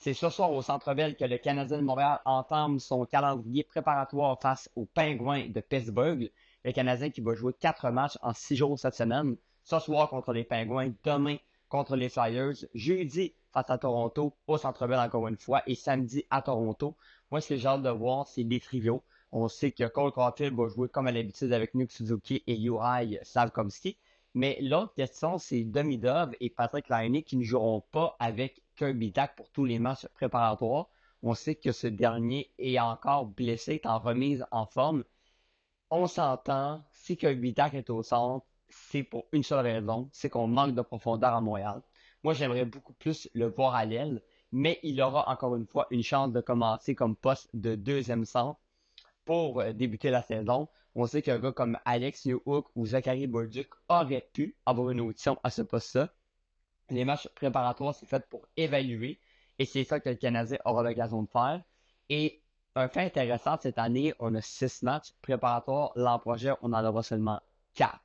C'est ce soir au Centre Bell que le Canadien de Montréal entame son calendrier préparatoire face aux Pingouins de Pittsburgh. Le Canadien qui va jouer 4 matchs en 6 jours cette semaine. Ce soir contre les Pingouins, demain contre les Flyers, jeudi face à Toronto au Centre Bell encore une fois et samedi à Toronto. Moi, ce que j'ai hâte de voir, c'est des triviaux. On sait que Cole Caulfield va jouer comme à l'habitude avec Nick Suzuki et Juraj Slavkovski. Mais l'autre question, c'est Demidov et Patrick Laine qui ne joueront pas avec Kirby Dach pour tous les matchs préparatoires. On sait que ce dernier est encore blessé, est en remise en forme. On s'entend, si Kirby Dach est au centre, c'est pour une seule raison, c'est qu'on manque de profondeur à Montréal. Moi, j'aimerais beaucoup plus le voir à l'aile, mais il aura encore une fois une chance de commencer comme poste de deuxième centre pour débuter la saison. On sait qu'un gars comme Alex Newhook ou Zachary Bolduc aurait pu avoir une audition à ce poste-là. Les matchs préparatoires, c'est fait pour évaluer et c'est ça que le Canadien aura l'occasion de faire. Et un fait intéressant, cette année, on a 6 matchs préparatoires. L'an prochain, on en aura seulement 4.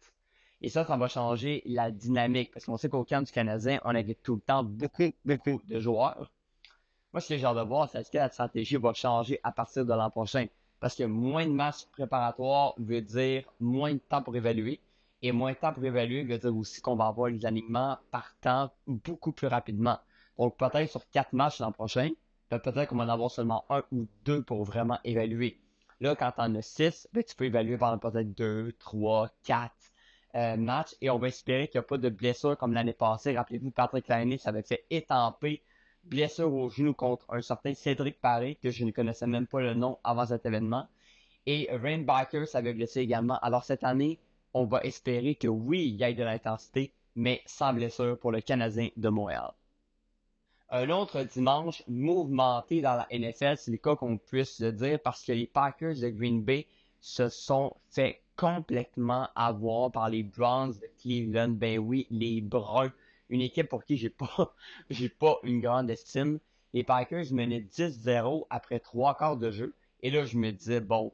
Et ça va changer la dynamique parce qu'on sait qu'au camp du Canadien, on avait tout le temps beaucoup de joueurs. Moi, ce que j'ai hâte de voir, c'est est-ce que la stratégie va changer à partir de l'an prochain. Parce que moins de matchs préparatoires veut dire moins de temps pour évaluer. Et moins de temps pour évaluer veut dire aussi qu'on va avoir les alignements partant beaucoup plus rapidement. Donc peut-être sur 4 matchs l'an prochain, peut-être qu'on va en avoir seulement un ou deux pour vraiment évaluer. Là, quand t'en as 6, ben, tu peux évaluer pendant peut-être 2, 3, 4 matchs. Et on va espérer qu'il n'y a pas de blessures comme l'année passée. Rappelez-vous, Patrick Laine, ça avait fait étamper blessure au genou contre un certain Cédric Paré, que je ne connaissais même pas le nom avant cet événement. Et Rain Baker s'avait blessé également. Alors cette année, on va espérer que oui, il y ait de l'intensité, mais sans blessure pour le Canadien de Montréal. Un autre dimanche mouvementé dans la NFL, c'est le cas qu'on puisse le dire, parce que les Packers de Green Bay se sont fait complètement avoir par les Browns de Cleveland. Ben oui, les Bruns, une équipe pour qui j'ai pas, j'ai pas une grande estime. Les Packers menaient 10-0 après 3 quarts de jeu. Et là, je me disais, bon,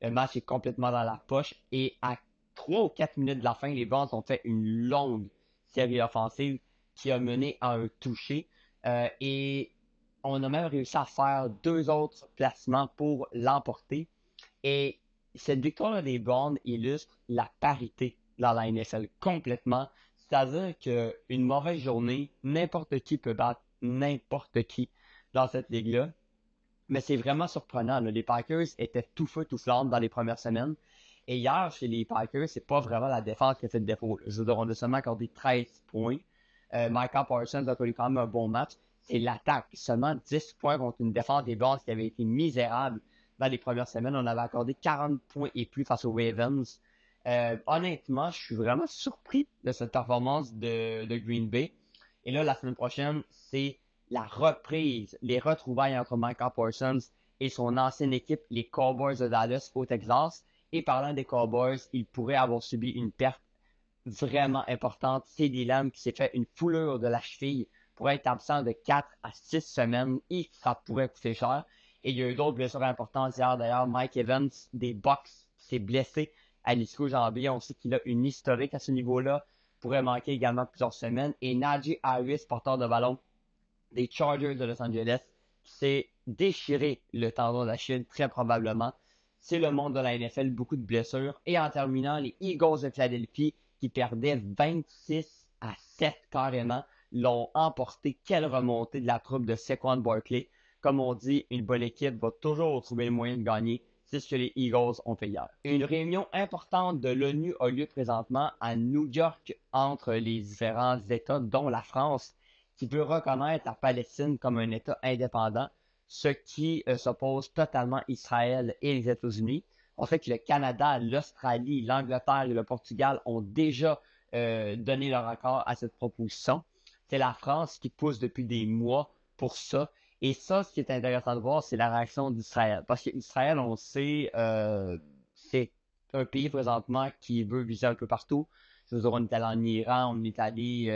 le match est complètement dans la poche. Et à 3 ou 4 minutes de la fin, les Browns ont fait une longue série offensive qui a mené à un touché. Et on a même réussi à faire 2 autres placements pour l'emporter. Et cette victoire des Browns illustre la parité dans la NFL complètement. C'est-à-dire qu'une mauvaise journée, n'importe qui peut battre n'importe qui dans cette ligue-là. Mais c'est vraiment surprenant, là. Les Packers étaient tout feu, tout flamme dans les premières semaines. Et hier, chez les Packers, c'est pas vraiment la défense qui a fait le défaut, là. Je veux dire, on a seulement accordé 13 points. Michael Parsons a connu quand même un bon match. C'est l'attaque. Seulement 10 points contre une défense des Browns qui avait été misérable dans les premières semaines. On avait accordé 40 points et plus face aux Ravens. Honnêtement, je suis vraiment surpris de cette performance de Green Bay. Et là, la semaine prochaine, c'est la reprise, les retrouvailles entre Michael Parsons et son ancienne équipe, les Cowboys de Dallas au Texas. Et parlant des Cowboys, ils pourraient avoir subi une perte vraiment importante. CeeDee Lamb qui s'est fait une foulure de la cheville pourrait être absent de 4 à 6 semaines et ça pourrait coûter cher. Et il y a eu d'autres blessures importantes hier. D'ailleurs, Mike Evans des Bucks s'est blessé à l'ischio-jambier. On sait qu'il a une historique à ce niveau-là. Pourrait manquer également plusieurs semaines. Et Najee Harris, porteur de ballon des Chargers de Los Angeles, qui s'est déchiré le tendon d'Achille, très probablement. C'est le monde de la NFL, beaucoup de blessures. Et en terminant, les Eagles de Philadelphie, qui perdaient 26-7 carrément, l'ont emporté. Quelle remontée de la troupe de Saquon Barkley. Comme on dit, une bonne équipe va toujours trouver le moyen de gagner. C'est ce que les Eagles ont fait hier. Une réunion importante de l'ONU a lieu présentement à New York entre les différents États, dont la France, qui veut reconnaître la Palestine comme un État indépendant, ce qui s'oppose totalement Israël et les États-Unis. On sait que le Canada, l'Australie, l'Angleterre et le Portugal ont déjà donné leur accord à cette proposition. C'est la France qui pousse depuis des mois pour ça. Et ça, ce qui est intéressant de voir, c'est la réaction d'Israël. Parce qu'Israël, on sait, c'est un pays présentement qui veut viser un peu partout. Je veux dire, on est allé en Iran, on est allé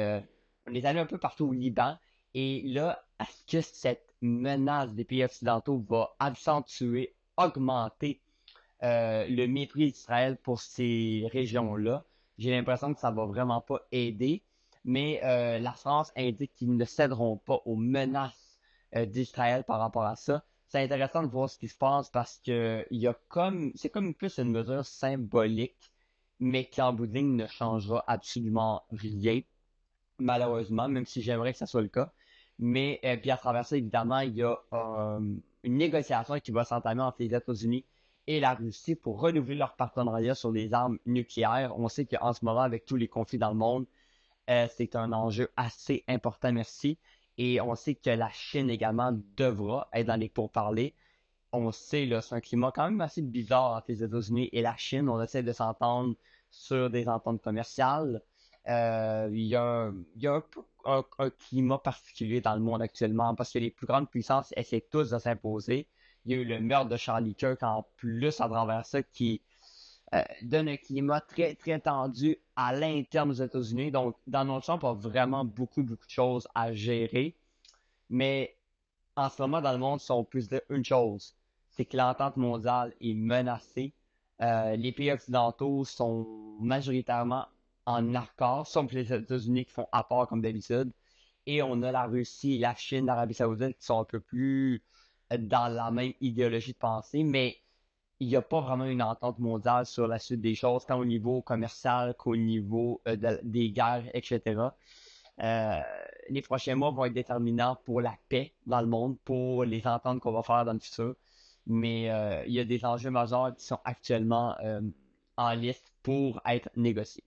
un peu partout au Liban. Et là, est-ce que cette menace des pays occidentaux va accentuer, augmenter le mépris d'Israël pour ces régions-là? J'ai l'impression que ça va vraiment pas aider. Mais la France indique qu'ils ne céderont pas aux menaces d'Israël par rapport à ça. C'est intéressant de voir ce qui se passe parce que c'est comme plus une mesure symbolique, mais qui en bout de ligne ne changera absolument rien, malheureusement, même si j'aimerais que ça soit le cas. Mais puis à travers ça, évidemment, il y a une négociation qui va s'entamer entre les États-Unis et la Russie pour renouveler leur partenariat sur les armes nucléaires. On sait qu'en ce moment, avec tous les conflits dans le monde, c'est un enjeu assez important, merci. Et on sait que la Chine également devra être dans les pourparlers. On sait, là, c'est un climat quand même assez bizarre entre les États-Unis et la Chine. On essaie de s'entendre sur des ententes commerciales. Il y a un peu un climat particulier dans le monde actuellement parce que les plus grandes puissances essaient tous de s'imposer. Il y a eu le meurtre de Charlie Kirk en plus à travers ça qui donne un climat très, très tendu à l'interne des États-Unis. Donc, Donald Trump a vraiment beaucoup, beaucoup de choses à gérer. Mais en ce moment, dans le monde, si on peut se dire une chose, c'est que l'entente mondiale est menacée. Les pays occidentaux sont majoritairement en accord, sauf les États-Unis qui font apport comme d'habitude. Et on a la Russie, la Chine, l'Arabie Saoudite qui sont un peu plus dans la même idéologie de pensée, mais il n'y a pas vraiment une entente mondiale sur la suite des choses, tant au niveau commercial qu'au niveau des guerres, etc. Euh, les prochains mois vont être déterminants pour la paix dans le monde, pour les ententes qu'on va faire dans le futur. Mais il y a des enjeux majeurs qui sont actuellement en liste pour être négociés.